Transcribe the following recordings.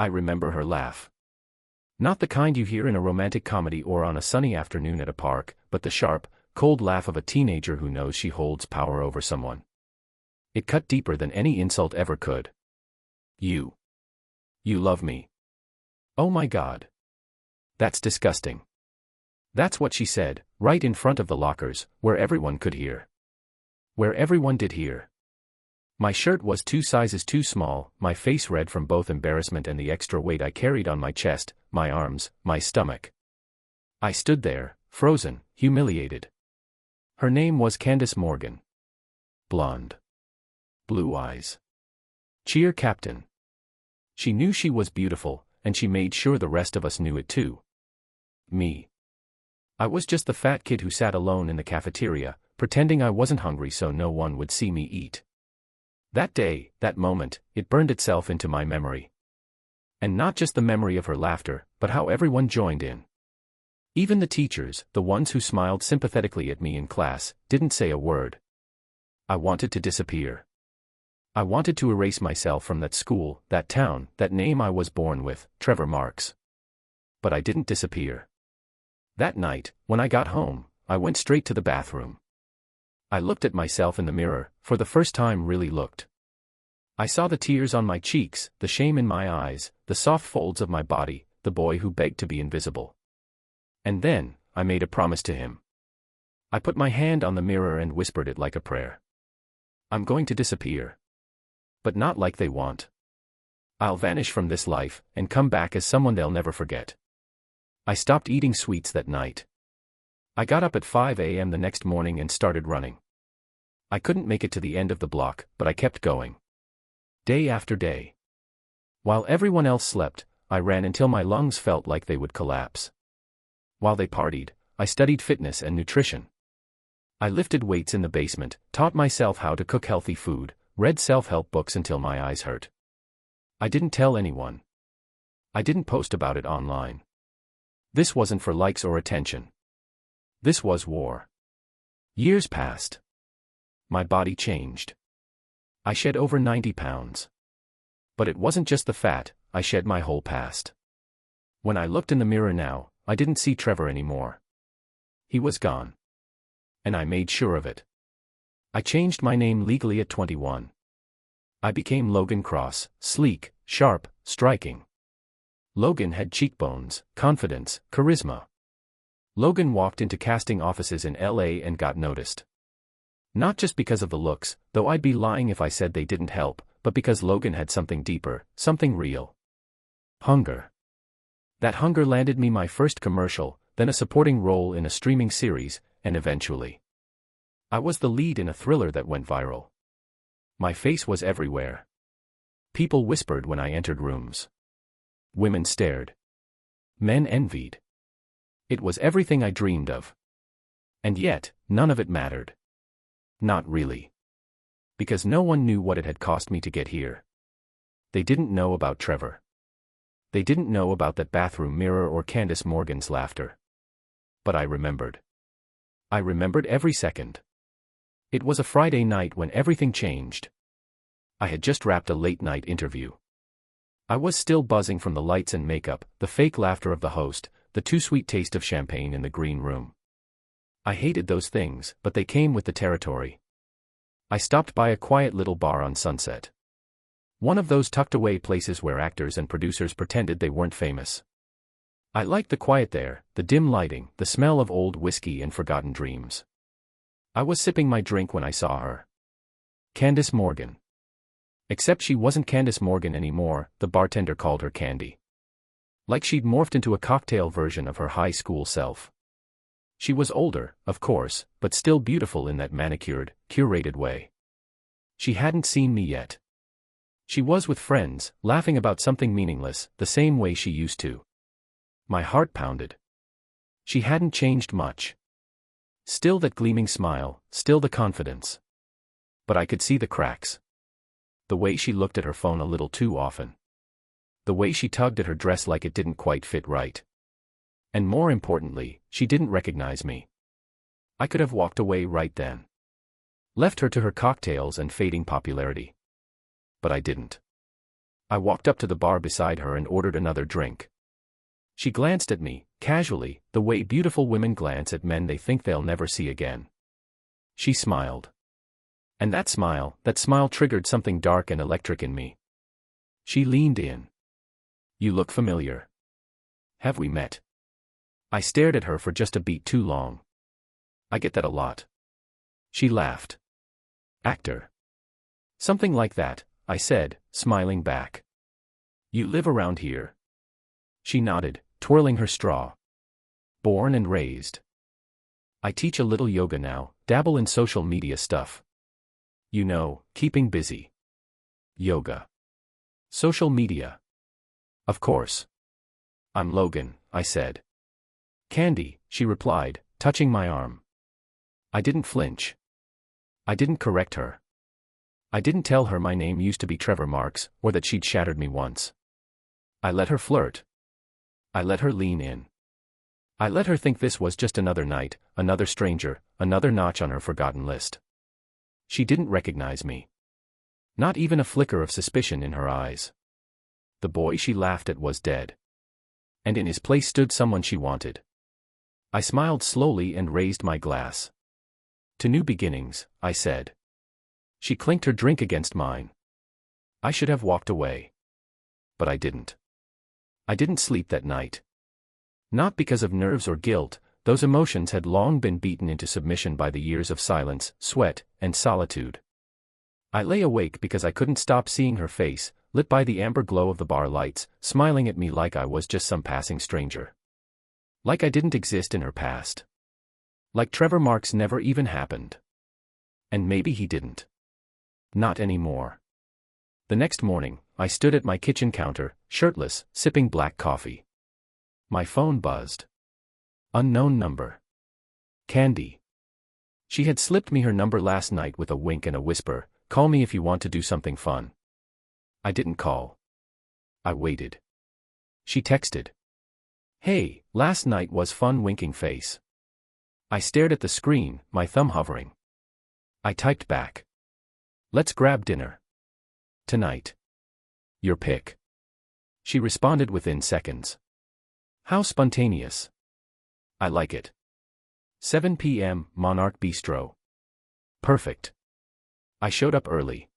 I remember her laugh. Not the kind you hear in a romantic comedy or on a sunny afternoon at a park, but the sharp, cold laugh of a teenager who knows she holds power over someone. It cut deeper than any insult ever could. You love me. Oh my God. That's disgusting. That's what she said, right in front of the lockers, where everyone could hear. Where everyone did hear. My shirt was 2 sizes too small, my face red from both embarrassment and the extra weight I carried on my chest, my arms, my stomach. I stood there, frozen, humiliated. Her name was Candace Morgan. Blonde. Blue eyes. Cheer captain. She knew she was beautiful, and she made sure the rest of us knew it too. Me. I was just the fat kid who sat alone in the cafeteria, pretending I wasn't hungry so no one would see me eat. That day, that moment, it burned itself into my memory. And not just the memory of her laughter, but how everyone joined in. Even the teachers, the ones who smiled sympathetically at me in class, didn't say a word. I wanted to disappear. I wanted to erase myself from that school, that town, that name I was born with, Trevor Marks. But I didn't disappear. That night, when I got home, I went straight to the bathroom. I looked at myself in the mirror, for the first time really looked. I saw the tears on my cheeks, the shame in my eyes, the soft folds of my body, the boy who begged to be invisible. And then, I made a promise to him. I put my hand on the mirror and whispered it like a prayer. I'm going to disappear. But not like they want. I'll vanish from this life, and come back as someone they'll never forget. I stopped eating sweets that night. I got up at 5 a.m. the next morning and started running. I couldn't make it to the end of the block, but I kept going. Day after day. While everyone else slept, I ran until my lungs felt like they would collapse. While they partied, I studied fitness and nutrition. I lifted weights in the basement, taught myself how to cook healthy food, read self-help books until my eyes hurt. I didn't tell anyone. I didn't post about it online. This wasn't for likes or attention. This was war. Years passed. My body changed. I shed over 90 pounds. But it wasn't just the fat, I shed my whole past. When I looked in the mirror now, I didn't see Trevor anymore. He was gone. And I made sure of it. I changed my name legally at 21. I became Logan Cross, sleek, sharp, striking. Logan had cheekbones, confidence, charisma. Logan walked into casting offices in LA and got noticed. Not just because of the looks, though I'd be lying if I said they didn't help, but because Logan had something deeper, something real. Hunger. That hunger landed me my first commercial, then a supporting role in a streaming series, and eventually, I was the lead in a thriller that went viral. My face was everywhere. People whispered when I entered rooms. Women stared. Men envied. It was everything I dreamed of. And yet, none of it mattered. Not really. Because no one knew what it had cost me to get here. They didn't know about Trevor. They didn't know about that bathroom mirror or Candace Morgan's laughter. But I remembered. I remembered every second. It was a Friday night when everything changed. I had just wrapped a late-night interview. I was still buzzing from the lights and makeup, the fake laughter of the host, the too sweet taste of champagne in the green room. I hated those things, but they came with the territory. I stopped by a quiet little bar on Sunset. One of those tucked-away places where actors and producers pretended they weren't famous. I liked the quiet there, the dim lighting, the smell of old whiskey and forgotten dreams. I was sipping my drink when I saw her. Candace Morgan. Except she wasn't Candace Morgan anymore, the bartender called her Candy. Like she'd morphed into a cocktail version of her high school self. She was older, of course, but still beautiful in that manicured, curated way. She hadn't seen me yet. She was with friends, laughing about something meaningless, the same way she used to. My heart pounded. She hadn't changed much. Still that gleaming smile, still the confidence. But I could see the cracks. The way she looked at her phone a little too often. The way she tugged at her dress like it didn't quite fit right. And more importantly, she didn't recognize me. I could have walked away right then. Left her to her cocktails and fading popularity. But I didn't. I walked up to the bar beside her and ordered another drink. She glanced at me, casually, the way beautiful women glance at men they think they'll never see again. She smiled. And that smile triggered something dark and electric in me. She leaned in. You look familiar. Have we met? I stared at her for just a beat too long. I get that a lot. She laughed. Actor. Something like that, I said, smiling back. You live around here? She nodded, twirling her straw. Born and raised. I teach a little yoga now, dabble in social media stuff. You know, keeping busy. Yoga. Social media. Of course. I'm Logan, I said. Candy, she replied, touching my arm. I didn't flinch. I didn't correct her. I didn't tell her my name used to be Trevor Marks, or that she'd shattered me once. I let her flirt. I let her lean in. I let her think this was just another night, another stranger, another notch on her forgotten list. She didn't recognize me. Not even a flicker of suspicion in her eyes. The boy she laughed at was dead. And in his place stood someone she wanted. I smiled slowly and raised my glass. To new beginnings, I said. She clinked her drink against mine. I should have walked away. But I didn't. I didn't sleep that night. Not because of nerves or guilt, those emotions had long been beaten into submission by the years of silence, sweat, and solitude. I lay awake because I couldn't stop seeing her face, lit by the amber glow of the bar lights, smiling at me like I was just some passing stranger. Like I didn't exist in her past. Like Trevor Marks never even happened. And maybe he didn't. Not anymore. The next morning, I stood at my kitchen counter, shirtless, sipping black coffee. My phone buzzed. Unknown number. Candy. She had slipped me her number last night with a wink and a whisper, call me if you want to do something fun. I didn't call. I waited. She texted. Hey, last night was fun, winking face. I stared at the screen, my thumb hovering. I typed back. Let's grab dinner. Tonight. Your pick. She responded within seconds. How spontaneous. I like it. 7 p.m., Monarch Bistro. Perfect. I showed up early.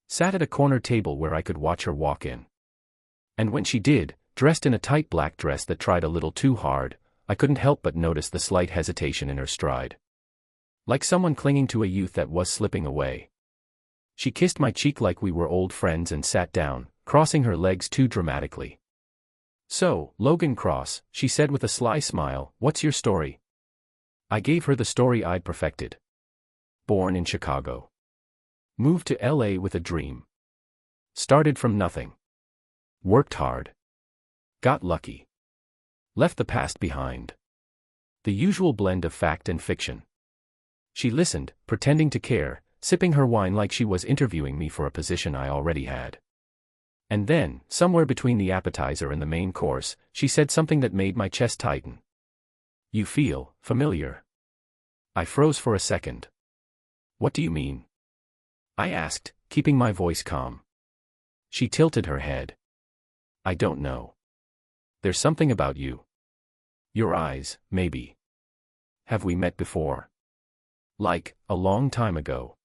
Sat at a corner table where I could watch her walk in. And when she did, dressed in a tight black dress that tried a little too hard, I couldn't help but notice the slight hesitation in her stride. Like someone clinging to a youth that was slipping away. She kissed my cheek like we were old friends and sat down, crossing her legs too dramatically. So, Logan Cross, she said with a sly smile, what's your story? I gave her the story I'd perfected. Born in Chicago. Moved to LA with a dream. Started from nothing. Worked hard. Got lucky. Left the past behind. The usual blend of fact and fiction. She listened, pretending to care, sipping her wine like she was interviewing me for a position I already had. And then, somewhere between the appetizer and the main course, she said something that made my chest tighten. You feel familiar. I froze for a second. What do you mean? I asked, keeping my voice calm. She tilted her head. I don't know. There's something about you. Your eyes, maybe. Have we met before? Like, a long time ago.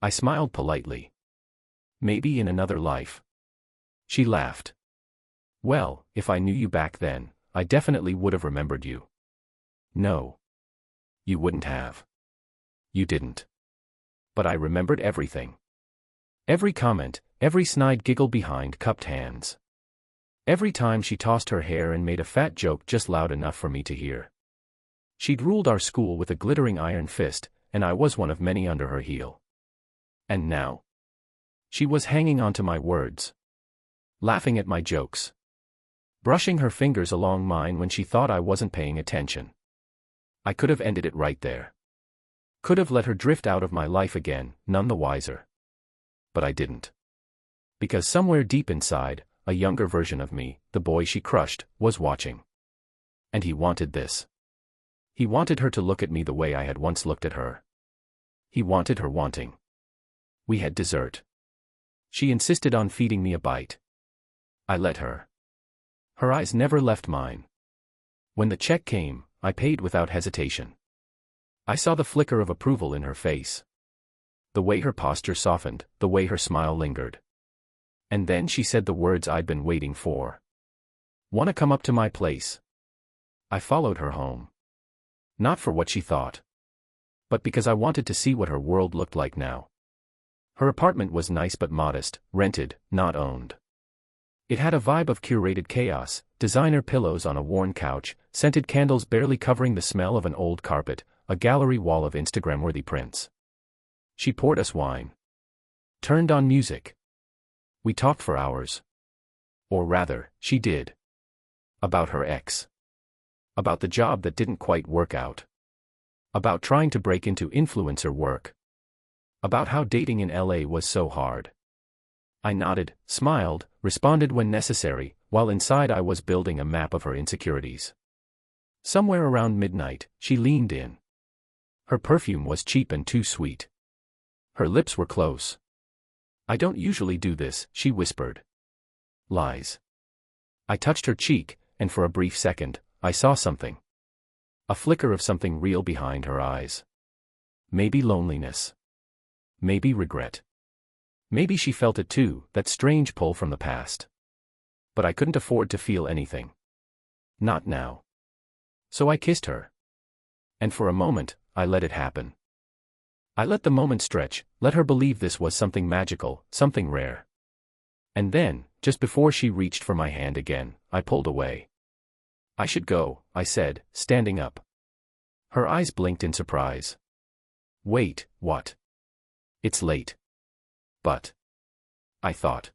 I smiled politely. Maybe in another life. She laughed. Well, if I knew you back then, I definitely would have remembered you. No. You wouldn't have. You didn't. But I remembered everything. Every comment, every snide giggle behind cupped hands. Every time she tossed her hair and made a fat joke just loud enough for me to hear. She'd ruled our school with a glittering iron fist, and I was one of many under her heel. And now? She was hanging onto my words. Laughing at my jokes. Brushing her fingers along mine when she thought I wasn't paying attention. I could have ended it right there. Could have let her drift out of my life again, none the wiser. But I didn't. Because somewhere deep inside, a younger version of me, the boy she crushed, was watching. And he wanted this. He wanted her to look at me the way I had once looked at her. He wanted her wanting. We had dessert. She insisted on feeding me a bite. I let her. Her eyes never left mine. When the check came, I paid without hesitation. I saw the flicker of approval in her face. The way her posture softened, the way her smile lingered. And then she said the words I'd been waiting for. "Wanna come up to my place?" I followed her home. Not for what she thought, but because I wanted to see what her world looked like now. Her apartment was nice but modest, rented, not owned. It had a vibe of curated chaos, designer pillows on a worn couch, scented candles barely covering the smell of an old carpet, a gallery wall of Instagram-worthy prints. She poured us wine. Turned on music. We talked for hours. Or rather, she did. About her ex. About the job that didn't quite work out. About trying to break into influencer work. About how dating in LA was so hard. I nodded, smiled, responded when necessary, while inside I was building a map of her insecurities. Somewhere around midnight, she leaned in. Her perfume was cheap and too sweet. Her lips were close. "I don't usually do this," she whispered. Lies. I touched her cheek, and for a brief second, I saw something. A flicker of something real behind her eyes. Maybe loneliness. Maybe regret. Maybe she felt it too, that strange pull from the past. But I couldn't afford to feel anything. Not now. So I kissed her. And for a moment, I let it happen. I let the moment stretch, let her believe this was something magical, something rare. And then, just before she reached for my hand again, I pulled away. "I should go," I said, standing up. Her eyes blinked in surprise. "Wait, what?" "It's late." "But," I thought.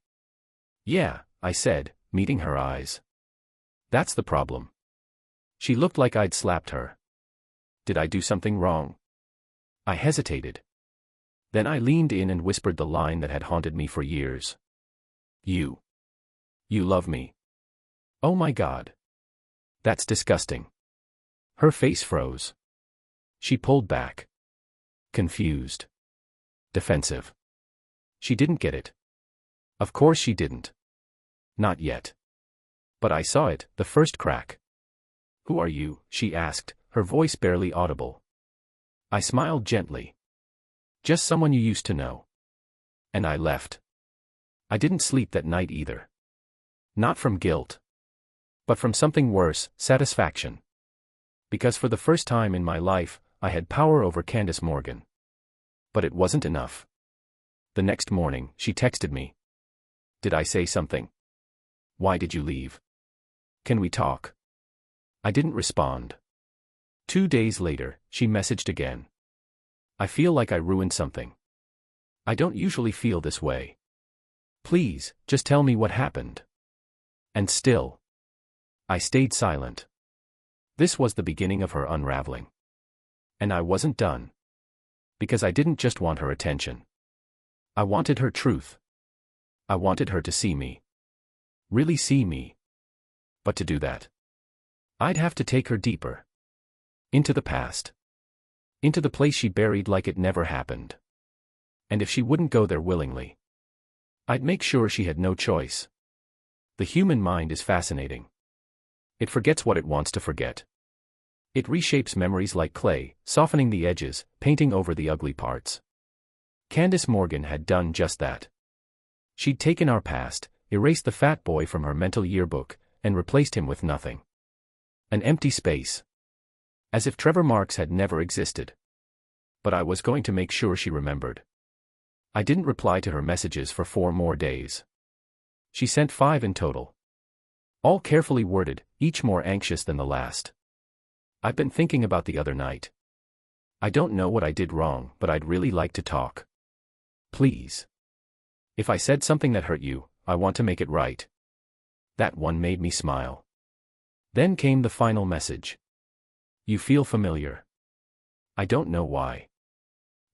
"Yeah," I said, meeting her eyes. "That's the problem." She looked like I'd slapped her. Did I do something wrong? I hesitated. Then I leaned in and whispered the line that had haunted me for years. You love me." "Oh my God. That's disgusting." Her face froze. She pulled back. Confused. Defensive. She didn't get it. Of course she didn't. Not yet. But I saw it, the first crack. "Who are you?" she asked, her voice barely audible. I smiled gently. "Just someone you used to know." And I left. I didn't sleep that night either. Not from guilt. But from something worse, satisfaction. Because for the first time in my life, I had power over Candace Morgan. But it wasn't enough. The next morning, she texted me. "Did I say something? Why did you leave? Can we talk?" I didn't respond. 2 days later, she messaged again. "I feel like I ruined something. I don't usually feel this way. Please, just tell me what happened." And still, I stayed silent. This was the beginning of her unraveling. And I wasn't done. Because I didn't just want her attention. I wanted her truth. I wanted her to see me. Really see me. But to do that, I'd have to take her deeper. Into the past. Into the place she buried like it never happened. And if she wouldn't go there willingly, I'd make sure she had no choice. The human mind is fascinating. It forgets what it wants to forget. It reshapes memories like clay, softening the edges, painting over the ugly parts. Candace Morgan had done just that. She'd taken our past, erased the fat boy from her mental yearbook, and replaced him with nothing. An empty space. As if Trevor Marks had never existed. But I was going to make sure she remembered. I didn't reply to her messages for 4 more days. She sent 5 in total. All carefully worded, each more anxious than the last. "I've been thinking about the other night. I don't know what I did wrong, but I'd really like to talk. Please. If I said something that hurt you, I want to make it right." That one made me smile. Then came the final message. "You feel familiar. I don't know why.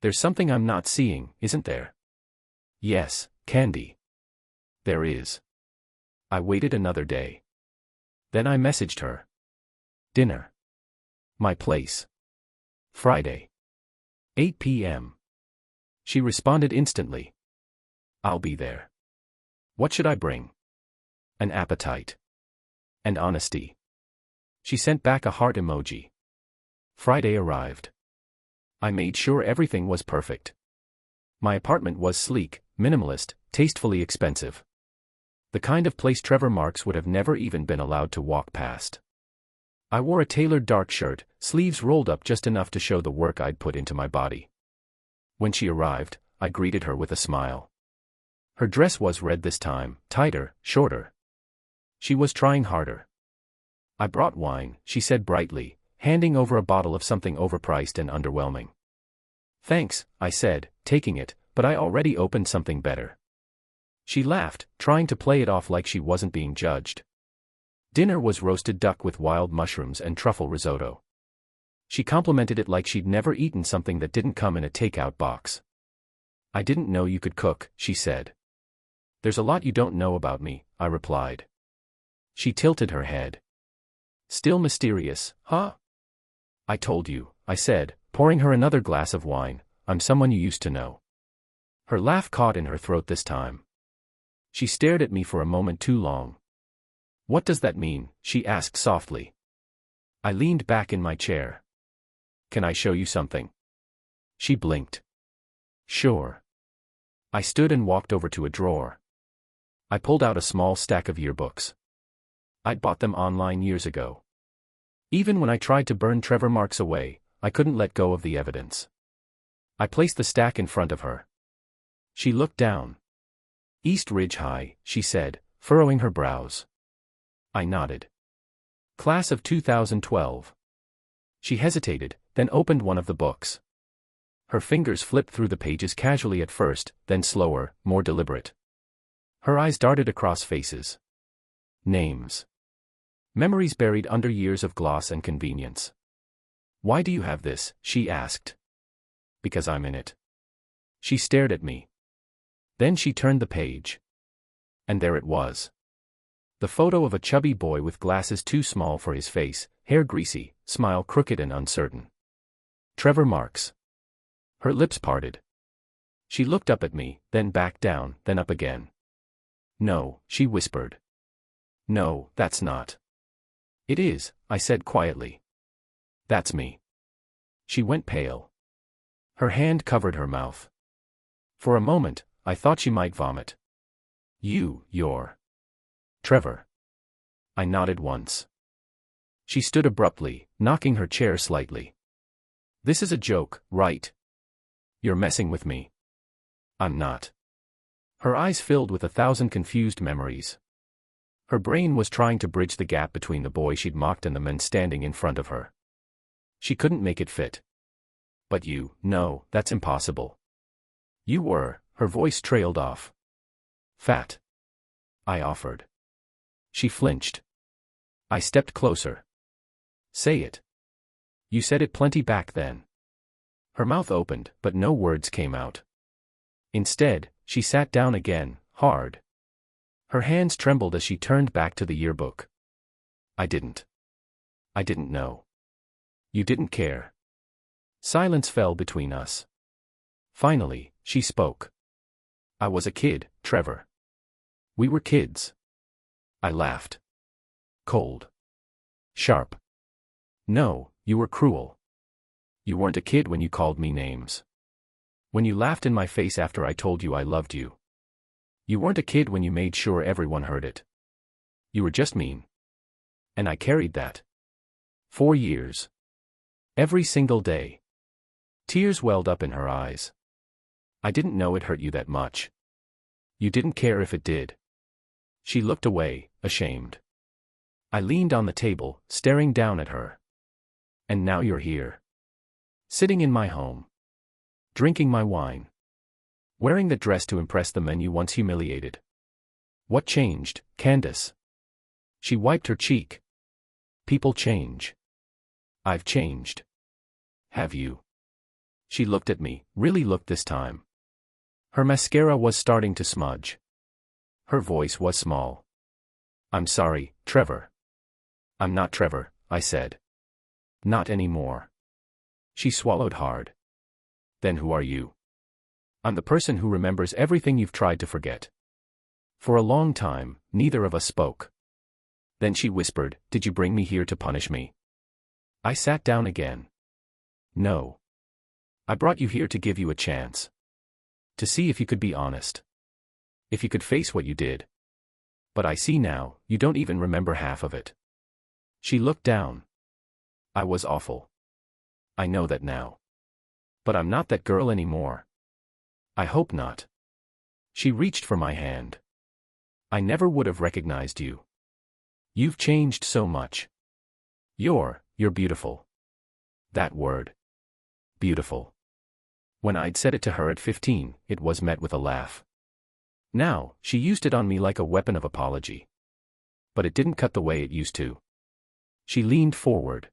There's something I'm not seeing, isn't there?" "Yes, Candy. There is." I waited another day. Then I messaged her. "Dinner. My place. Friday. 8 p.m. She responded instantly. "I'll be there." What should I bring? An appetite. And honesty. She sent back a heart emoji. Friday arrived. I made sure everything was perfect. My apartment was sleek, minimalist, tastefully expensive. The kind of place Trevor Marks would have never even been allowed to walk past. I wore a tailored dark shirt, sleeves rolled up just enough to show the work I'd put into my body. When she arrived, I greeted her with a smile. Her dress was red this time, tighter, shorter. She was trying harder. I brought wine, she said brightly, handing over a bottle of something overpriced and underwhelming. Thanks, I said, taking it, but I already opened something better. She laughed, trying to play it off like she wasn't being judged. Dinner was roasted duck with wild mushrooms and truffle risotto. She complimented it like she'd never eaten something that didn't come in a takeout box. I didn't know you could cook, she said. There's a lot you don't know about me, I replied. She tilted her head. Still mysterious, huh? I told you, I said, pouring her another glass of wine, I'm someone you used to know. Her laugh caught in her throat this time. She stared at me for a moment too long. What does that mean? She asked softly. I leaned back in my chair. Can I show you something? She blinked. Sure. I stood and walked over to a drawer. I pulled out a small stack of yearbooks. I'd bought them online years ago. Even when I tried to burn Trevor Marks away, I couldn't let go of the evidence. I placed the stack in front of her. She looked down. East Ridge High, she said, furrowing her brows. I nodded. Class of 2012. She hesitated, then opened one of the books. Her fingers flipped through the pages casually at first, then slower, more deliberate. Her eyes darted across faces. Names. Memories buried under years of gloss and convenience. Why do you have this? She asked. Because I'm in it. She stared at me. Then she turned the page. And there it was. The photo of a chubby boy with glasses too small for his face, hair greasy, smile crooked and uncertain. Trevor Marks. Her lips parted. She looked up at me, then back down, then up again. No, she whispered. No, that's not. It is, I said quietly. That's me. She went pale. Her hand covered her mouth. For a moment, I thought she might vomit. You're Trevor. I nodded once. She stood abruptly, knocking her chair slightly. This is a joke, right? You're messing with me. I'm not. Her eyes filled with 1,000 confused memories. Her brain was trying to bridge the gap between the boy she'd mocked and the men standing in front of her. She couldn't make it fit. But no, that's impossible. You were, her voice trailed off. Fat. I offered. She flinched. I stepped closer. Say it. You said it plenty back then. Her mouth opened, but no words came out. Instead, she sat down again, hard. Her hands trembled as she turned back to the yearbook. I didn't know. You didn't care. Silence fell between us. Finally, she spoke. I was a kid, Trevor. We were kids. I laughed. Cold. Sharp. No, you were cruel. You weren't a kid when you called me names. When you laughed in my face after I told you I loved you. You weren't a kid when you made sure everyone heard it. You were just mean. And I carried that. 4 years. Every single day. Tears welled up in her eyes. I didn't know it hurt you that much. You didn't care if it did. She looked away, ashamed. I leaned on the table, staring down at her. And now you're here. Sitting in my home. Drinking my wine. Wearing the dress to impress the men you once humiliated. What changed, Candace? She wiped her cheek. People change. I've changed. Have you? She looked at me, really looked this time. Her mascara was starting to smudge. Her voice was small. I'm sorry, Trevor. I'm not Trevor, I said. Not anymore. She swallowed hard. Then who are you? I'm the person who remembers everything you've tried to forget. For a long time, neither of us spoke. Then she whispered, "Did you bring me here to punish me?" I sat down again. "No. I brought you here to give you a chance. To see if you could be honest. If you could face what you did. But I see now, you don't even remember half of it." She looked down. "I was awful. I know that now. But I'm not that girl anymore. I hope not." She reached for my hand. "I never would have recognized you. You've changed so much. You're beautiful." That word. Beautiful. When I'd said it to her at 15, it was met with a laugh. Now, she used it on me like a weapon of apology. But it didn't cut the way it used to. She leaned forward.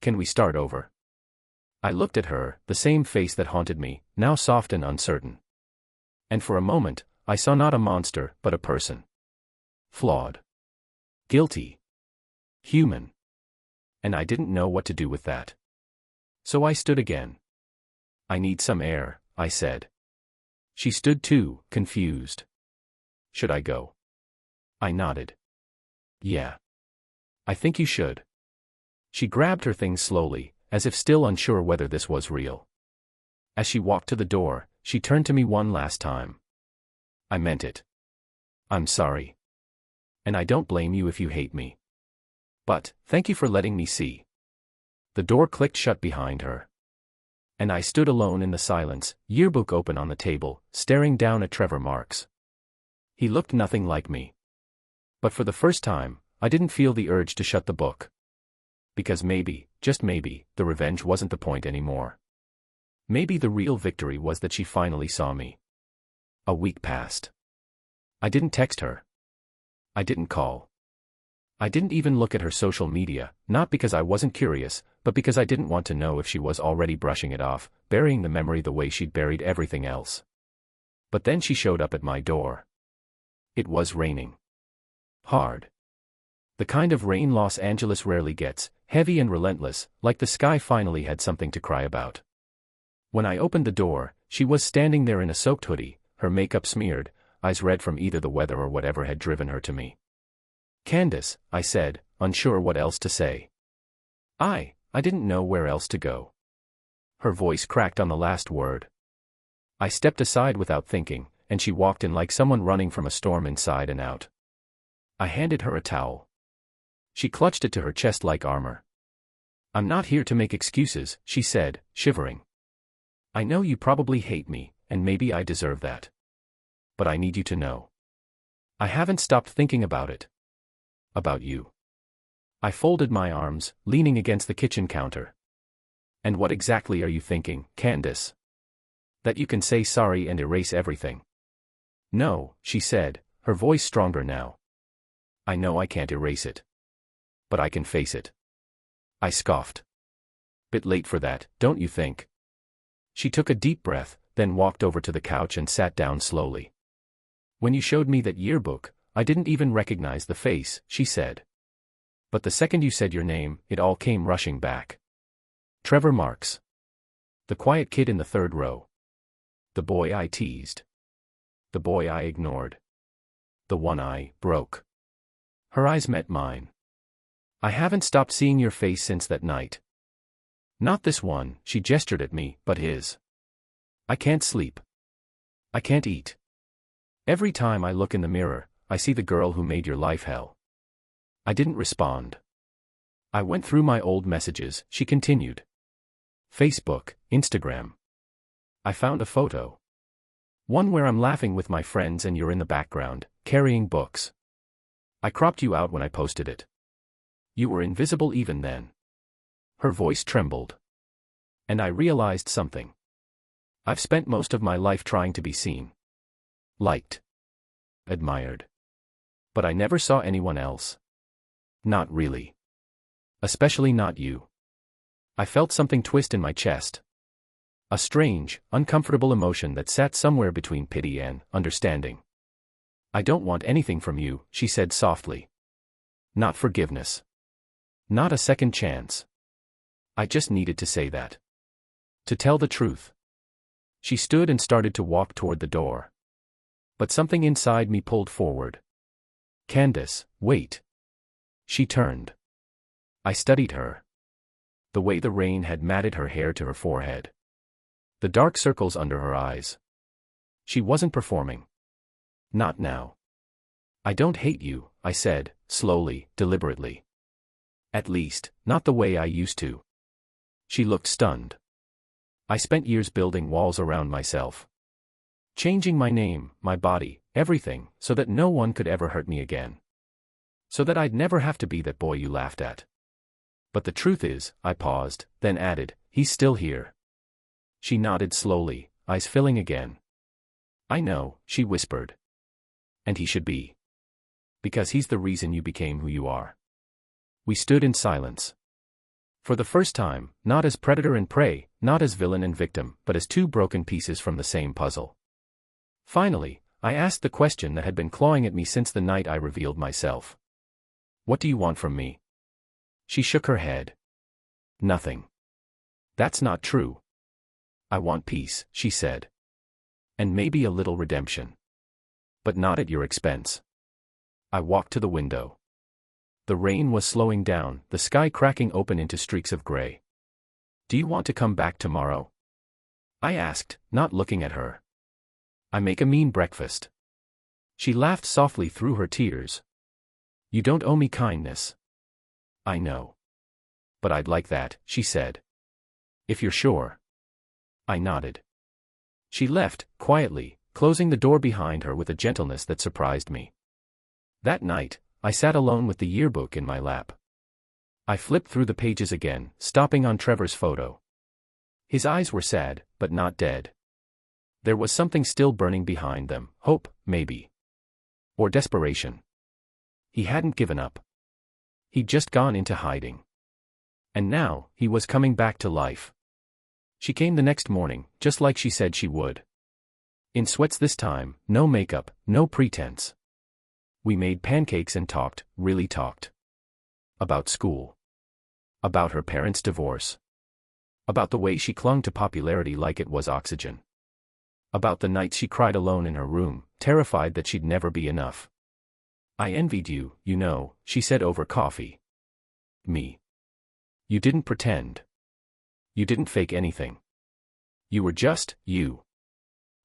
"Can we start over?" I looked at her, the same face that haunted me, now soft and uncertain. And for a moment, I saw not a monster, but a person. Flawed. Guilty. Human. And I didn't know what to do with that. So I stood again. "I need some air," I said. She stood too, confused. "Should I go?" I nodded. "Yeah. I think you should." She grabbed her things slowly, as if still unsure whether this was real. As she walked to the door, she turned to me one last time. "I meant it. I'm sorry. And I don't blame you if you hate me. But, thank you for letting me see." The door clicked shut behind her. And I stood alone in the silence, yearbook open on the table, staring down at Trevor Marks. He looked nothing like me. But for the first time, I didn't feel the urge to shut the book. Because maybe, just maybe, the revenge wasn't the point anymore. Maybe the real victory was that she finally saw me. A week passed. I didn't text her. I didn't call. I didn't even look at her social media, not because I wasn't curious, but because I didn't want to know if she was already brushing it off, burying the memory the way she'd buried everything else. But then she showed up at my door. It was raining. Hard. The kind of rain Los Angeles rarely gets, heavy and relentless, like the sky finally had something to cry about. When I opened the door, she was standing there in a soaked hoodie, her makeup smeared, eyes red from either the weather or whatever had driven her to me. "Candace," I said, unsure what else to say. I didn't know where else to go. Her voice cracked on the last word. I stepped aside without thinking, and she walked in like someone running from a storm inside and out. I handed her a towel. She clutched it to her chest like armor. "I'm not here to make excuses," she said, shivering. "I know you probably hate me, and maybe I deserve that. But I need you to know. I haven't stopped thinking about it. About you." I folded my arms, leaning against the kitchen counter. "And what exactly are you thinking, Candace? That you can say sorry and erase everything?" "No," she said, her voice stronger now. "I know I can't erase it. But I can face it." I scoffed. "Bit late for that, don't you think?" She took a deep breath, then walked over to the couch and sat down slowly. "When you showed me that yearbook, I didn't even recognize the face," she said. "But the second you said your name, it all came rushing back. Trevor Marks. The quiet kid in the third row. The boy I teased. The boy I ignored. The one I broke." Her eyes met mine. "I haven't stopped seeing your face since that night. Not this one," she gestured at me, "but his. I can't sleep. I can't eat. Every time I look in the mirror, I see the girl who made your life hell." I didn't respond. "I went through my old messages," she continued. "Facebook, Instagram. I found a photo. One where I'm laughing with my friends and you're in the background, carrying books. I cropped you out when I posted it. You were invisible even then." Her voice trembled. And I realized something. I've spent most of my life trying to be seen. Liked. Admired. But I never saw anyone else. Not really. Especially not you. I felt something twist in my chest. A strange, uncomfortable emotion that sat somewhere between pity and understanding. "I don't want anything from you," she said softly. "Not forgiveness. Not a second chance. I just needed to say that. To tell the truth." She stood and started to walk toward the door. But something inside me pulled forward. Candace, wait. She turned. I studied her. The way the rain had matted her hair to her forehead. The dark circles under her eyes. She wasn't performing. Not now. I don't hate you, I said, slowly, deliberately. At least, not the way I used to. She looked stunned. I spent years building walls around myself. Changing my name, my body, everything, so that no one could ever hurt me again. So that I'd never have to be that boy you laughed at. But the truth is, I paused, then added, he's still here. She nodded slowly, eyes filling again. I know, she whispered. And he should be. Because he's the reason you became who you are. We stood in silence. For the first time, not as predator and prey, not as villain and victim, but as two broken pieces from the same puzzle. Finally, I asked the question that had been clawing at me since the night I revealed myself. What do you want from me? She shook her head. Nothing. That's not true. I want peace, she said. And maybe a little redemption. But not at your expense. I walked to the window. The rain was slowing down, the sky cracking open into streaks of gray. Do you want to come back tomorrow? I asked, not looking at her. I make a mean breakfast. She laughed softly through her tears. You don't owe me kindness. I know. But I'd like that, she said. If you're sure. I nodded. She left, quietly, closing the door behind her with a gentleness that surprised me. That night, I sat alone with the yearbook in my lap. I flipped through the pages again, stopping on Trevor's photo. His eyes were sad, but not dead. There was something still burning behind them, hope, maybe. Or desperation. He hadn't given up. He'd just gone into hiding. And now, he was coming back to life. She came the next morning, just like she said she would. In sweats this time, no makeup, no pretense. We made pancakes and talked, really talked. About school. About her parents' divorce. About the way she clung to popularity like it was oxygen. About the nights she cried alone in her room, terrified that she'd never be enough. I envied you, you know, she said over coffee. Me. You didn't pretend. You didn't fake anything. You were just, you.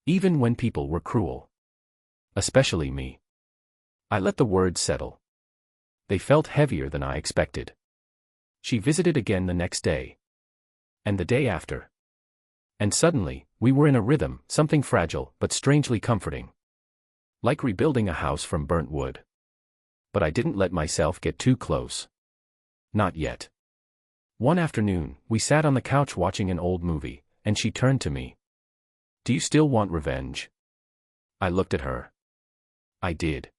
Even when people were cruel. Especially me. I let the words settle. They felt heavier than I expected. She visited again the next day. And the day after. And suddenly, we were in a rhythm, something fragile, but strangely comforting. Like rebuilding a house from burnt wood. But I didn't let myself get too close. Not yet. One afternoon, we sat on the couch watching an old movie, and she turned to me. Do you still want revenge? I looked at her. I did.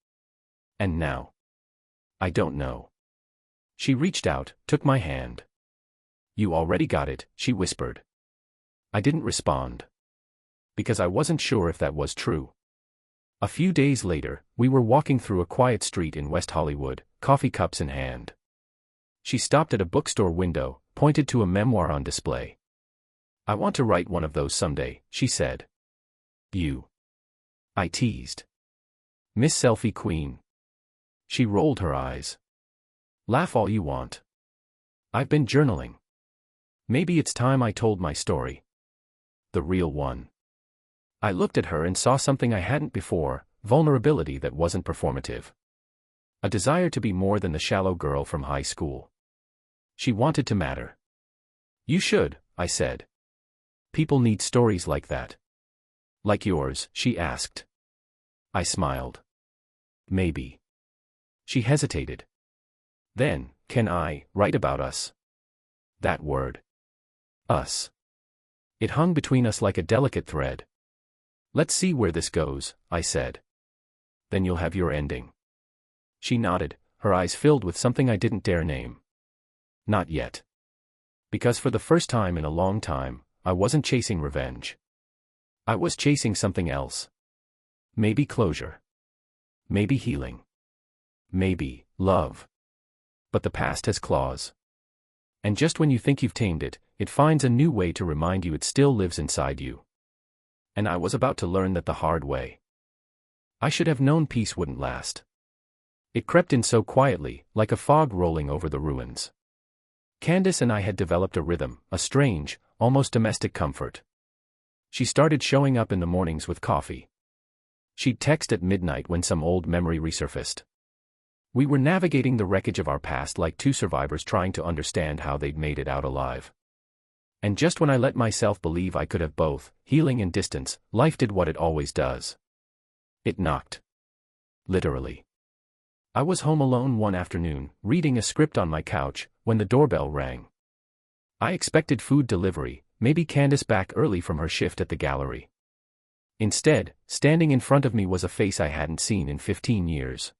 And now? I don't know. She reached out, took my hand. You already got it, she whispered. I didn't respond. Because I wasn't sure if that was true. A few days later, we were walking through a quiet street in West Hollywood, coffee cups in hand. She stopped at a bookstore window, pointed to a memoir on display. I want to write one of those someday, she said. You. I teased. Miss Selfie Queen. She rolled her eyes. Laugh all you want. I've been journaling. Maybe it's time I told my story. The real one. I looked at her and saw something I hadn't before, vulnerability that wasn't performative. A desire to be more than the shallow girl from high school. She wanted to matter. You should, I said. People need stories like that. Like yours, she asked. I smiled. Maybe. She hesitated. Then, can I write about us? That word. Us. It hung between us like a delicate thread. Let's see where this goes, I said. Then you'll have your ending. She nodded, her eyes filled with something I didn't dare name. Not yet. Because for the first time in a long time, I wasn't chasing revenge. I was chasing something else. Maybe closure. Maybe healing. Maybe love. But the past has claws. And just when you think you've tamed it, it finds a new way to remind you it still lives inside you. And I was about to learn that the hard way. I should have known peace wouldn't last. It crept in so quietly, like a fog rolling over the ruins. Candace and I had developed a rhythm, a strange, almost domestic comfort. She started showing up in the mornings with coffee. She'd text at midnight when some old memory resurfaced. We were navigating the wreckage of our past like two survivors trying to understand how they'd made it out alive. And just when I let myself believe I could have both, healing and distance, life did what it always does. It knocked. Literally. I was home alone one afternoon, reading a script on my couch, when the doorbell rang. I expected food delivery, maybe Candace back early from her shift at the gallery. Instead, standing in front of me was a face I hadn't seen in 15 years.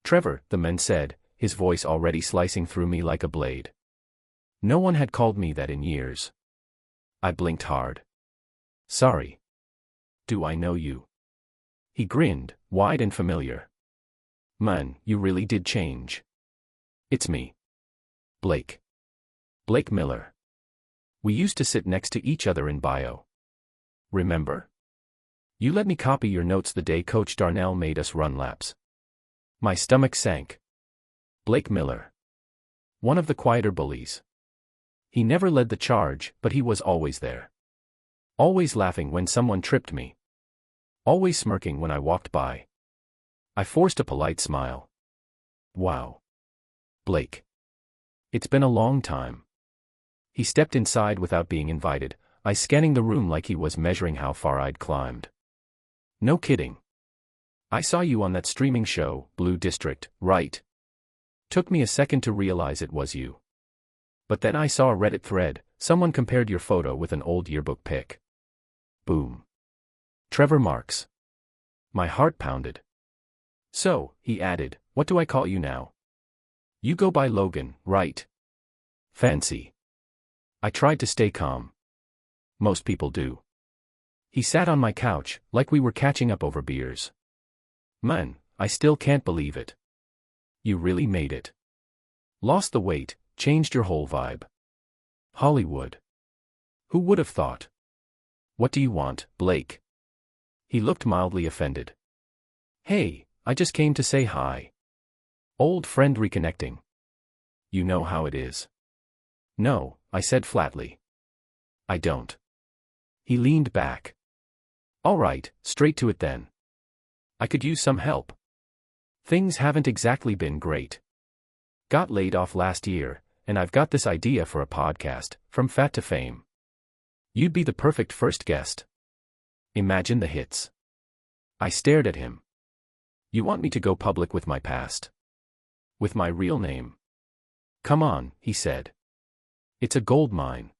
"Trevor," the man said, his voice already slicing through me like a blade. No one had called me that in years. I blinked hard. "Sorry. Do I know you?" He grinned, wide and familiar. "Man, you really did change." "It's me. Blake. Blake Miller. We used to sit next to each other in bio. Remember? You let me copy your notes the day Coach Darnell made us run laps." My stomach sank. Blake Miller. One of the quieter bullies. He never led the charge, but he was always there. Always laughing when someone tripped me. Always smirking when I walked by. I forced a polite smile. "Wow. Blake. It's been a long time." He stepped inside without being invited, I scanning the room like he was measuring how far I'd climbed. "No kidding. I saw you on that streaming show, Blue District, right?" Took me a second to realize it was you. But then I saw a Reddit thread, someone compared your photo with an old yearbook pic. Boom. Trevor Marks. My heart pounded. "So," he added, "what do I call you now?" "You go by Logan, right?" "Fancy." I tried to stay calm. Most people do. He sat on my couch, like we were catching up over beers. "Man, I still can't believe it. You really made it. Lost the weight, changed your whole vibe. Hollywood. Who would have thought? What do you want, Blake?" He looked mildly offended. "Hey, I just came to say hi. Old friend reconnecting. You know how it is." "No," I said flatly. "I don't." He leaned back. "All right, straight to it then. I could use some help. Things haven't exactly been great. Got laid off last year, and I've got this idea for a podcast, From Fat to Fame. You'd be the perfect first guest. Imagine the hits." I stared at him. "You want me to go public with my past? With my real name?" "Come on," he said. "It's a gold mine.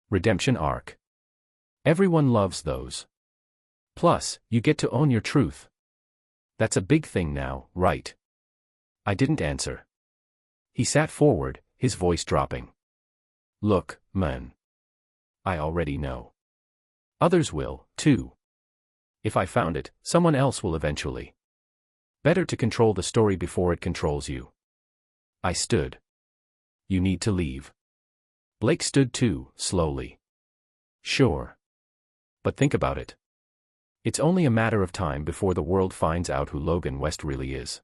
Redemption arc. Everyone loves those. Plus, you get to own your truth. That's a big thing now, right?" I didn't answer. He sat forward, his voice dropping. "Look, man. I already know. Others will, too. If I found it, someone else will eventually. Better to control the story before it controls you." I stood. "You need to leave." Blake stood too, slowly. "Sure. But think about it. It's only a matter of time before the world finds out who Logan West really is."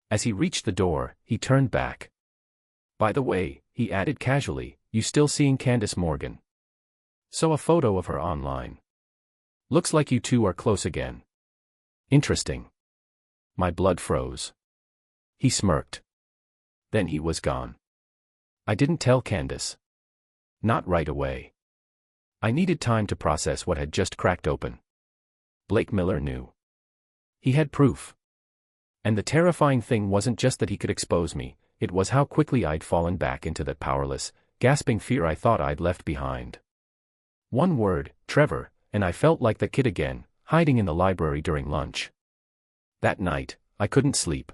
As he reached the door, he turned back. "By the way," he added casually, "you still seeing Candace Morgan?" "Saw a photo of her online. Looks like you two are close again." "Interesting." My blood froze. He smirked. Then he was gone. I didn't tell Candace. Not right away. I needed time to process what had just cracked open. Blake Miller knew. He had proof. And the terrifying thing wasn't just that he could expose me, it was how quickly I'd fallen back into that powerless, gasping fear I thought I'd left behind. One word, Trevor, and I felt like the kid again, hiding in the library during lunch. That night, I couldn't sleep.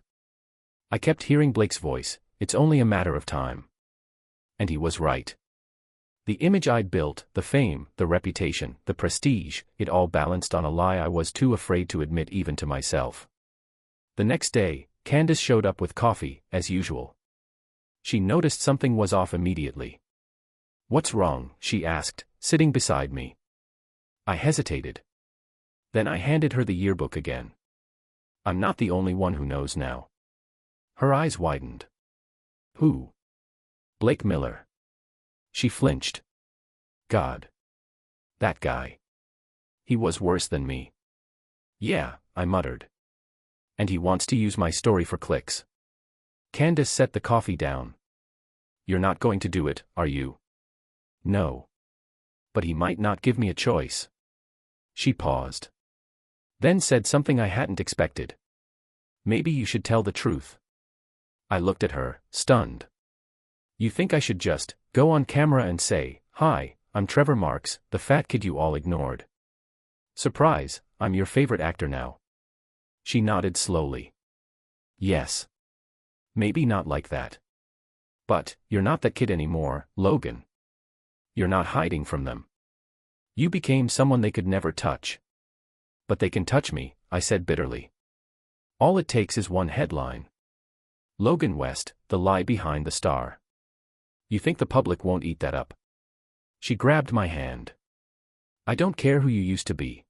I kept hearing Blake's voice, "It's only a matter of time." And he was right. The image I'd built, the fame, the reputation, the prestige, it all balanced on a lie I was too afraid to admit even to myself. The next day, Candace showed up with coffee, as usual. She noticed something was off immediately. "What's wrong?" she asked, sitting beside me. I hesitated. Then I handed her the yearbook again. I'm not the only one who knows now. Her eyes widened. Who? Blake Miller. She flinched. God. That guy. He was worse than me. Yeah, I muttered. And he wants to use my story for clicks. Candace set the coffee down. You're not going to do it, are you? No. But he might not give me a choice. She paused. Then said something I hadn't expected. Maybe you should tell the truth. I looked at her, stunned. You think I should just go on camera and say, "Hi, I'm Trevor Marks, the fat kid you all ignored. Surprise, I'm your favorite actor now." She nodded slowly. Yes. Maybe not like that. But, you're not that kid anymore, Logan. You're not hiding from them. You became someone they could never touch. But they can touch me, I said bitterly. All it takes is one headline. Logan West, the lie behind the star. You think the public won't eat that up? She grabbed my hand. I don't care who you used to be.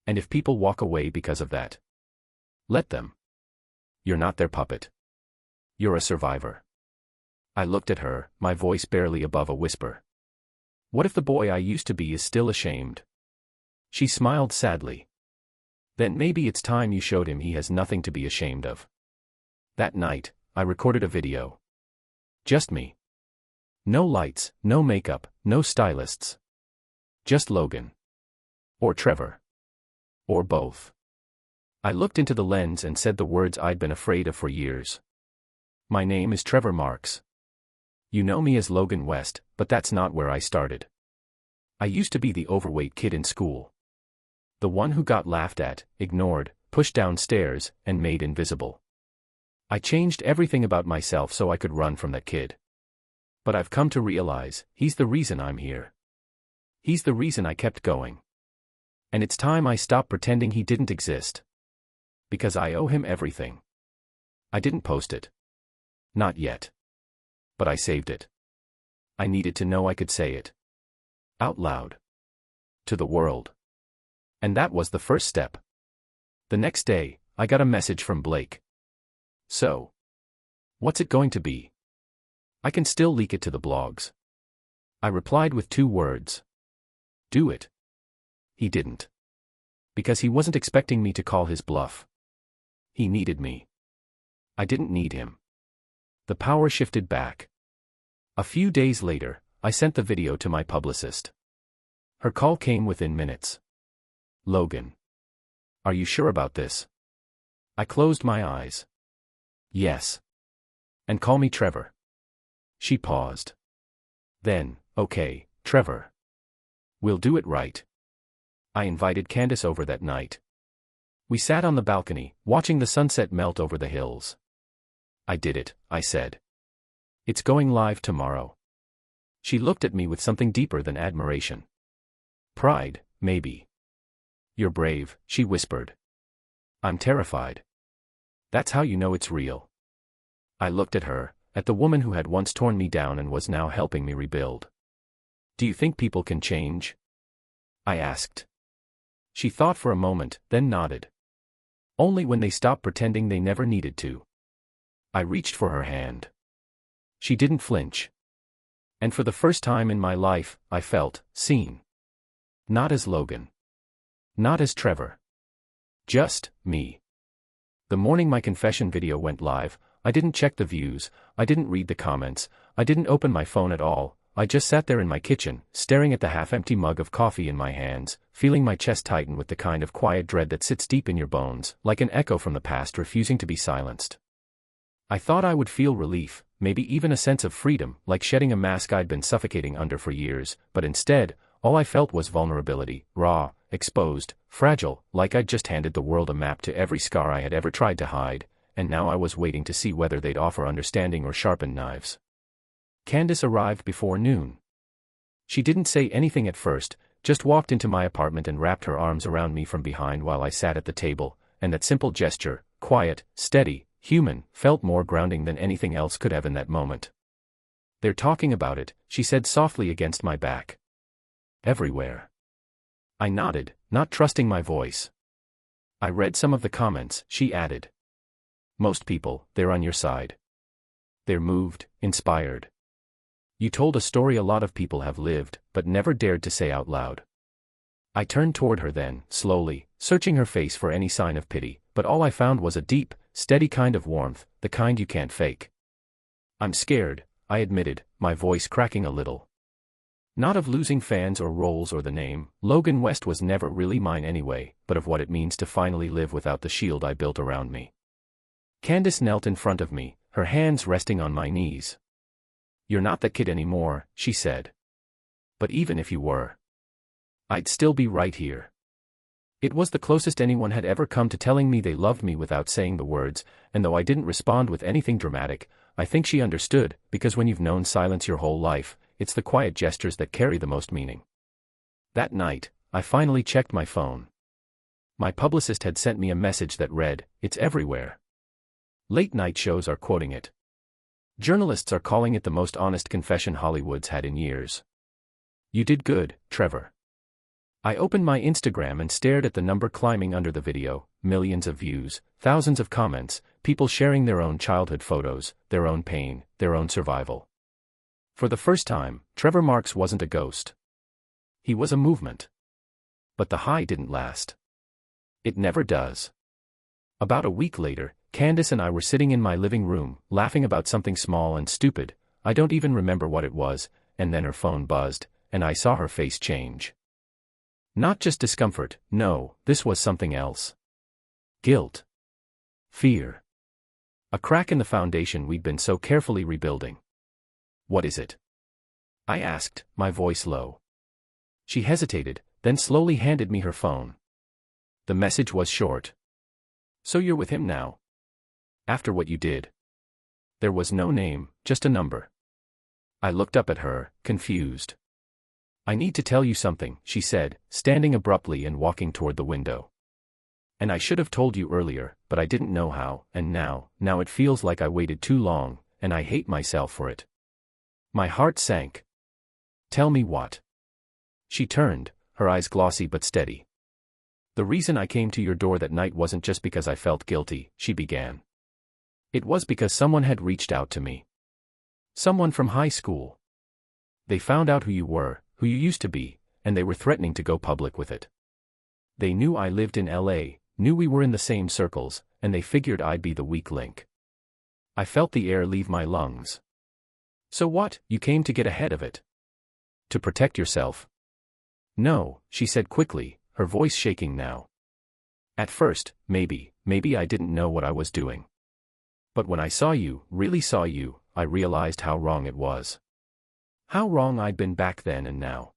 And if people walk away because of that, let them. You're not their puppet. You're a survivor. I looked at her, my voice barely above a whisper. What if the boy I used to be is still ashamed? She smiled sadly. Then maybe it's time you showed him he has nothing to be ashamed of. That night, I recorded a video. Just me. No lights, no makeup, no stylists. Just Logan. Or Trevor. Or both. I looked into the lens and said the words I'd been afraid of for years. My name is Trevor Marks. You know me as Logan West, but that's not where I started. I used to be the overweight kid in school. The one who got laughed at, ignored, pushed downstairs, and made invisible. I changed everything about myself so I could run from that kid. But I've come to realize, he's the reason I'm here. He's the reason I kept going. And it's time I stopped pretending he didn't exist. Because I owe him everything. I didn't post it. Not yet. But I saved it. I needed to know I could say it. Out loud. To the world. And that was the first step. The next day, I got a message from Blake. So. What's it going to be? I can still leak it to the blogs. I replied with 2 words. Do it. He didn't. Because he wasn't expecting me to call his bluff. He needed me. I didn't need him. The power shifted back. A few days later, I sent the video to my publicist. Her call came within minutes. Logan. Are you sure about this? I closed my eyes. Yes. And call me Trevor. She paused. Then, okay, Trevor. We'll do it right. I invited Candace over that night. We sat on the balcony, watching the sunset melt over the hills. I did it, I said. It's going live tomorrow. She looked at me with something deeper than admiration. Pride, maybe. You're brave, she whispered. I'm terrified. That's how you know it's real. I looked at her, at the woman who had once torn me down and was now helping me rebuild. Do you think people can change? I asked. She thought for a moment, then nodded. Only when they stop pretending they never needed to. I reached for her hand. She didn't flinch. And for the first time in my life, I felt seen. Not as Logan. Not as Trevor. Just me. The morning my confession video went live, I didn't check the views, I didn't read the comments, I didn't open my phone at all. I just sat there in my kitchen, staring at the half-empty mug of coffee in my hands, feeling my chest tighten with the kind of quiet dread that sits deep in your bones, like an echo from the past refusing to be silenced. I thought I would feel relief, maybe even a sense of freedom, like shedding a mask I'd been suffocating under for years, but instead, all I felt was vulnerability, raw, exposed, fragile, like I'd just handed the world a map to every scar I had ever tried to hide, and now I was waiting to see whether they'd offer understanding or sharpen knives. Candace arrived before noon. She didn't say anything at first, just walked into my apartment and wrapped her arms around me from behind while I sat at the table, and that simple gesture, quiet, steady, human, felt more grounding than anything else could have in that moment. They're talking about it, she said softly against my back. Everywhere. I nodded, not trusting my voice. I read some of the comments, she added. Most people, they're on your side. They're moved, inspired. You told a story a lot of people have lived, but never dared to say out loud. I turned toward her then, slowly, searching her face for any sign of pity, but all I found was a deep, steady kind of warmth, the kind you can't fake. I'm scared, I admitted, my voice cracking a little. Not of losing fans or roles or the name, Logan West was never really mine anyway, but of what it means to finally live without the shield I built around me. Candace knelt in front of me, her hands resting on my knees. You're not that kid anymore, she said. But even if you were, I'd still be right here. It was the closest anyone had ever come to telling me they loved me without saying the words, and though I didn't respond with anything dramatic, I think she understood, because when you've known silence your whole life, it's the quiet gestures that carry the most meaning. That night, I finally checked my phone. My publicist had sent me a message that read, "It's everywhere." Late-night shows are quoting it. Journalists are calling it the most honest confession Hollywood's had in years. You did good, Trevor. I opened my Instagram and stared at the number climbing under the video, millions of views, thousands of comments, people sharing their own childhood photos, their own pain, their own survival. For the first time, Trevor Marks wasn't a ghost. He was a movement. But the high didn't last. It never does. About a week later, Candace and I were sitting in my living room, laughing about something small and stupid, I don't even remember what it was, and then her phone buzzed, and I saw her face change. Not just discomfort, no, this was something else. Guilt. Fear. A crack in the foundation we'd been so carefully rebuilding. What is it? I asked, my voice low. She hesitated, then slowly handed me her phone. The message was short. So you're with him now? After what you did? There was no name, just a number. I looked up at her, confused. I need to tell you something, she said, standing abruptly and walking toward the window. And I should have told you earlier, but I didn't know how, and now it feels like I waited too long, and I hate myself for it. My heart sank. Tell me what? She turned, her eyes glossy but steady. The reason I came to your door that night wasn't just because I felt guilty, she began. It was because someone had reached out to me. Someone from high school. They found out who you were, who you used to be, and they were threatening to go public with it. They knew I lived in LA, knew we were in the same circles, and they figured I'd be the weak link. I felt the air leave my lungs. So what, you came to get ahead of it? To protect yourself? No, she said quickly, her voice shaking now. At first, maybe I didn't know what I was doing. But when I saw you, really saw you, I realized how wrong it was. How wrong I'd been back then and now.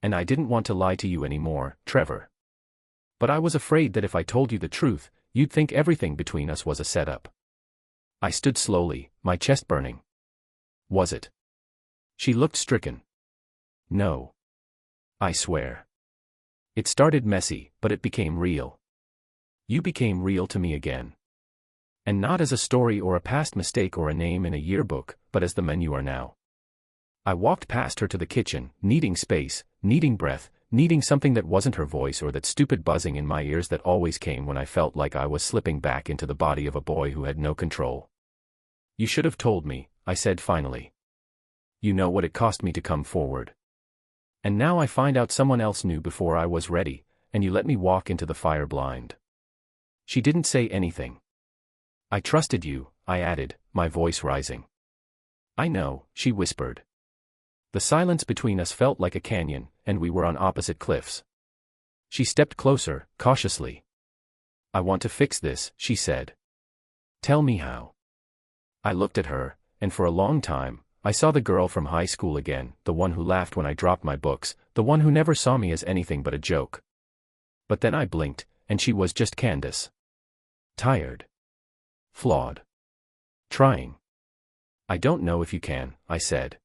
And I didn't want to lie to you anymore, Trevor. But I was afraid that if I told you the truth, you'd think everything between us was a setup. I stood slowly, my chest burning. Was it? She looked stricken. No. I swear. It started messy, but it became real. You became real to me again. And not as a story or a past mistake or a name in a yearbook, but as the man you are now. I walked past her to the kitchen, needing space, needing breath, needing something that wasn't her voice or that stupid buzzing in my ears that always came when I felt like I was slipping back into the body of a boy who had no control. You should have told me, I said finally. You know what it cost me to come forward. And now I find out someone else knew before I was ready, and you let me walk into the fire blind. She didn't say anything. I trusted you, I added, my voice rising. I know, she whispered. The silence between us felt like a canyon, and we were on opposite cliffs. She stepped closer, cautiously. I want to fix this, she said. Tell me how. I looked at her, and for a long time, I saw the girl from high school again, the one who laughed when I dropped my books, the one who never saw me as anything but a joke. But then I blinked, and she was just Candace. Tired. Flawed. Trying. I don't know if you can, I said.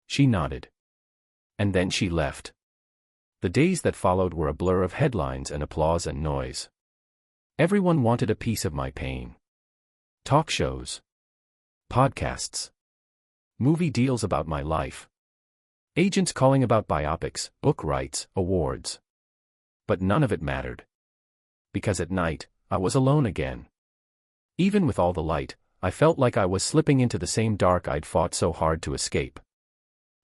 She nodded. And then she left. The days that followed were a blur of headlines and applause and noise. Everyone wanted a piece of my pain. Talk shows. Podcasts. Movie deals about my life. Agents calling about biopics, book rights, awards. But none of it mattered. because at night, I was alone again. Even with all the light, I felt like I was slipping into the same dark I'd fought so hard to escape.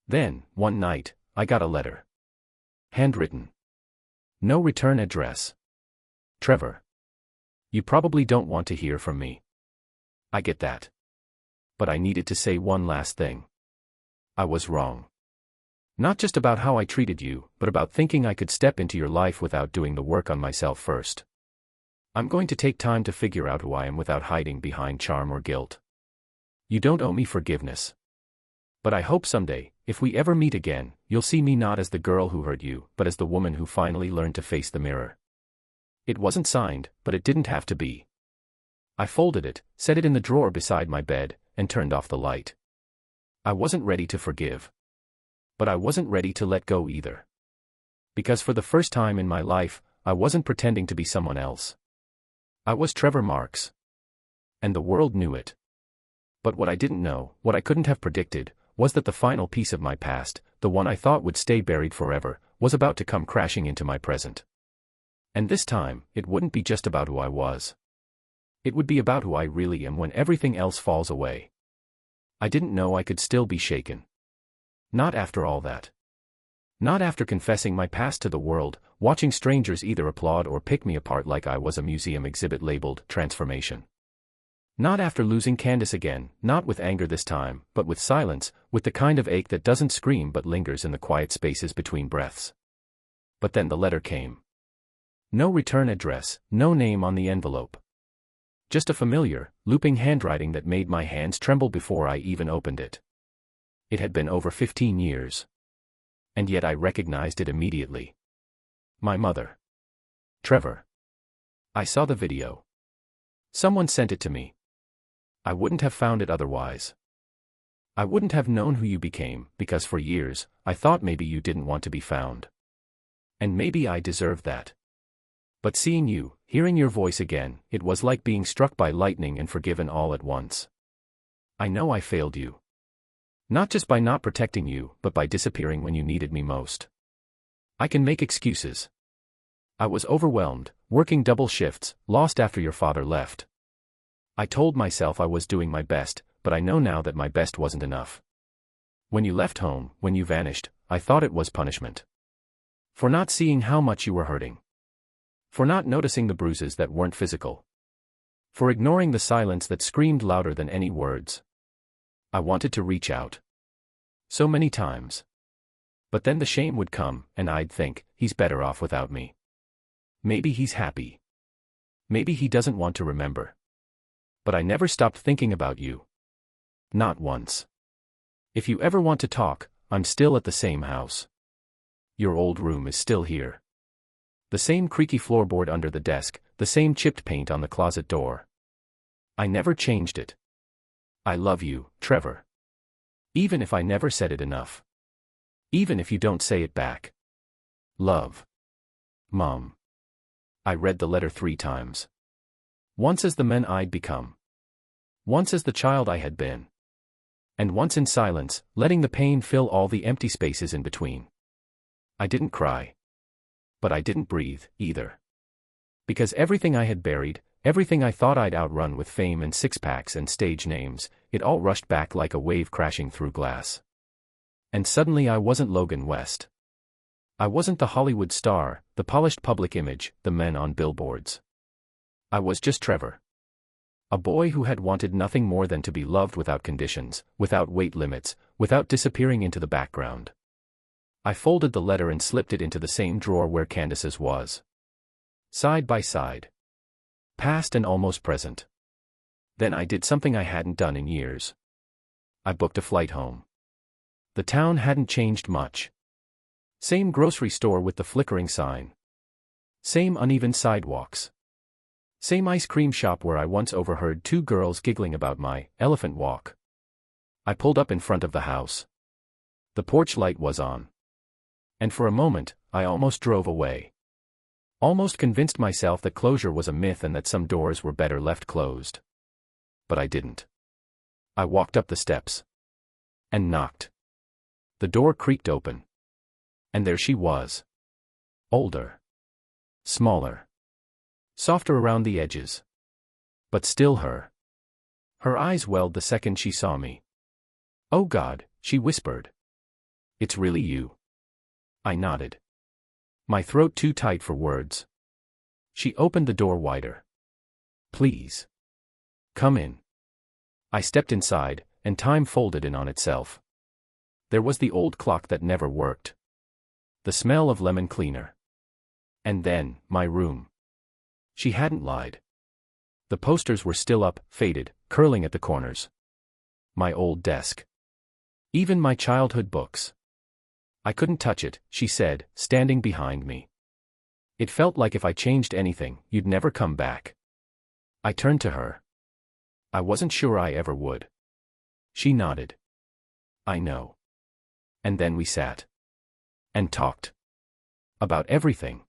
Then, one night, I got a letter. Handwritten. No return address. Trevor. You probably don't want to hear from me. I get that. But I needed to say one last thing. I was wrong. Not just about how I treated you, but about thinking I could step into your life without doing the work on myself first. I'm going to take time to figure out who I am without hiding behind charm or guilt. You don't owe me forgiveness. But I hope someday, if we ever meet again, you'll see me not as the girl who hurt you, but as the woman who finally learned to face the mirror. It wasn't signed, but it didn't have to be. I folded it, set it in the drawer beside my bed, and turned off the light. I wasn't ready to forgive. But I wasn't ready to let go either. Because for the first time in my life, I wasn't pretending to be someone else. I was Trevor Marks. And the world knew it. But what I didn't know, what I couldn't have predicted, was that the final piece of my past, the one I thought would stay buried forever, was about to come crashing into my present. And this time, it wouldn't be just about who I was. It would be about who I really am when everything else falls away. I didn't know I could still be shaken. Not after all that. Not after confessing my past to the world, watching strangers either applaud or pick me apart like I was a museum exhibit labeled transformation. Not after losing Candace again, not with anger this time, but with silence, with the kind of ache that doesn't scream but lingers in the quiet spaces between breaths. But then the letter came. No return address, no name on the envelope. Just a familiar, looping handwriting that made my hands tremble before I even opened it. It had been over 15 years. And yet I recognized it immediately. My mother. Trevor. I saw the video. Someone sent it to me. I wouldn't have found it otherwise. I wouldn't have known who you became, because for years, I thought maybe you didn't want to be found. And maybe I deserved that. But seeing you, hearing your voice again, it was like being struck by lightning and forgiven all at once. I know I failed you. Not just by not protecting you, but by disappearing when you needed me most. I can make excuses. I was overwhelmed, working double shifts, lost after your father left. I told myself I was doing my best, but I know now that my best wasn't enough. When you left home, when you vanished, I thought it was punishment. For not seeing how much you were hurting. For not noticing the bruises that weren't physical. For ignoring the silence that screamed louder than any words. I wanted to reach out. So many times. But then the shame would come, and I'd think, he's better off without me. Maybe he's happy. Maybe he doesn't want to remember. But I never stopped thinking about you. Not once. If you ever want to talk, I'm still at the same house. Your old room is still here. The same creaky floorboard under the desk, the same chipped paint on the closet door. I never changed it. I love you, Trevor. Even if I never said it enough. Even if you don't say it back. Love. Mom. I read the letter 3 times. Once as the man I'd become. Once as the child I had been. And once in silence, letting the pain fill all the empty spaces in between. I didn't cry. But I didn't breathe, either. Because everything I had buried, everything I thought I'd outrun with fame and six-packs and stage names, it all rushed back like a wave crashing through glass. And suddenly I wasn't Logan West. I wasn't the Hollywood star, the polished public image, the men on billboards. I was just Trevor. A boy who had wanted nothing more than to be loved without conditions, without weight limits, without disappearing into the background. I folded the letter and slipped it into the same drawer where Candace's was. Side by side. Past and almost present. Then I did something I hadn't done in years. I booked a flight home. The town hadn't changed much. Same grocery store with the flickering sign. Same uneven sidewalks. Same ice cream shop where I once overheard 2 girls giggling about my elephant walk. I pulled up in front of the house. The porch light was on. And for a moment, I almost drove away. Almost convinced myself that closure was a myth and that some doors were better left closed. But I didn't. I walked up the steps. And knocked. The door creaked open. And there she was. Older. Smaller. Softer around the edges. But still her. Her eyes welled the second she saw me. "Oh God," she whispered. "It's really you." I nodded. My throat too tight for words. She opened the door wider. "Please. Come in." I stepped inside, and time folded in on itself. There was the old clock that never worked. The smell of lemon cleaner. And then, my room. She hadn't lied. The posters were still up, faded, curling at the corners. My old desk. Even my childhood books. "I couldn't touch it," she said, standing behind me. "It felt like if I changed anything, you'd never come back." I turned to her. I wasn't sure I ever would. She nodded. "I know." And then we sat. And talked. About everything.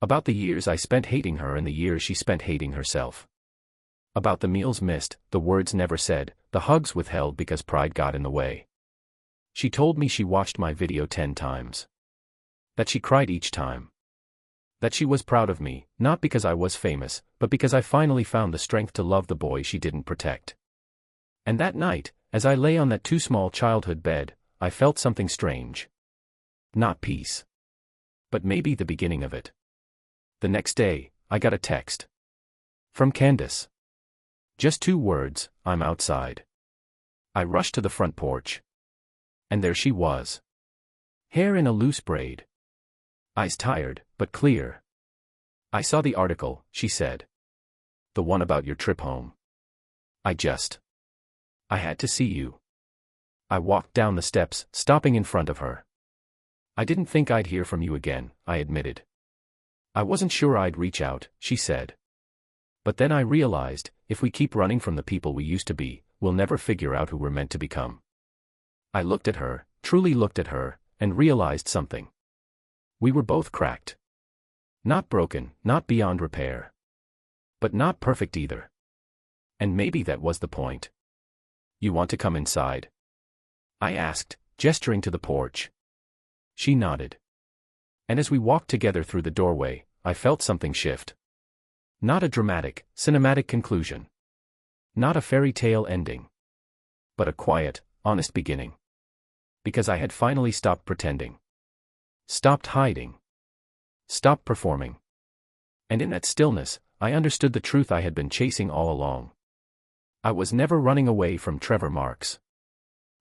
About the years I spent hating her and the years she spent hating herself. About the meals missed, the words never said, the hugs withheld because pride got in the way. She told me she watched my video 10 times. That she cried each time. That she was proud of me, not because I was famous, but because I finally found the strength to love the boy she didn't protect. And that night, as I lay on that too small childhood bed, I felt something strange. Not peace. But maybe the beginning of it. The next day, I got a text. From Candace. Just 2 words, "I'm outside." I rushed to the front porch. And there she was. Hair in a loose braid. Eyes tired, but clear. "I saw the article," she said. "The one about your trip home. I had to see you." I walked down the steps, stopping in front of her. "I didn't think I'd hear from you again," I admitted. "I wasn't sure I'd reach out," she said. "But then I realized, if we keep running from the people we used to be, we'll never figure out who we're meant to become." I looked at her, truly looked at her, and realized something. We were both cracked. Not broken, not beyond repair. But not perfect either. And maybe that was the point. "You want to come inside?" I asked, gesturing to the porch. She nodded. And as we walked together through the doorway, I felt something shift. Not a dramatic, cinematic conclusion. Not a fairy tale ending. But a quiet, honest beginning. Because I had finally stopped pretending. Stopped hiding. Stopped performing. And in that stillness, I understood the truth I had been chasing all along. I was never running away from Trevor Marks.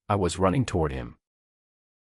I was running toward him.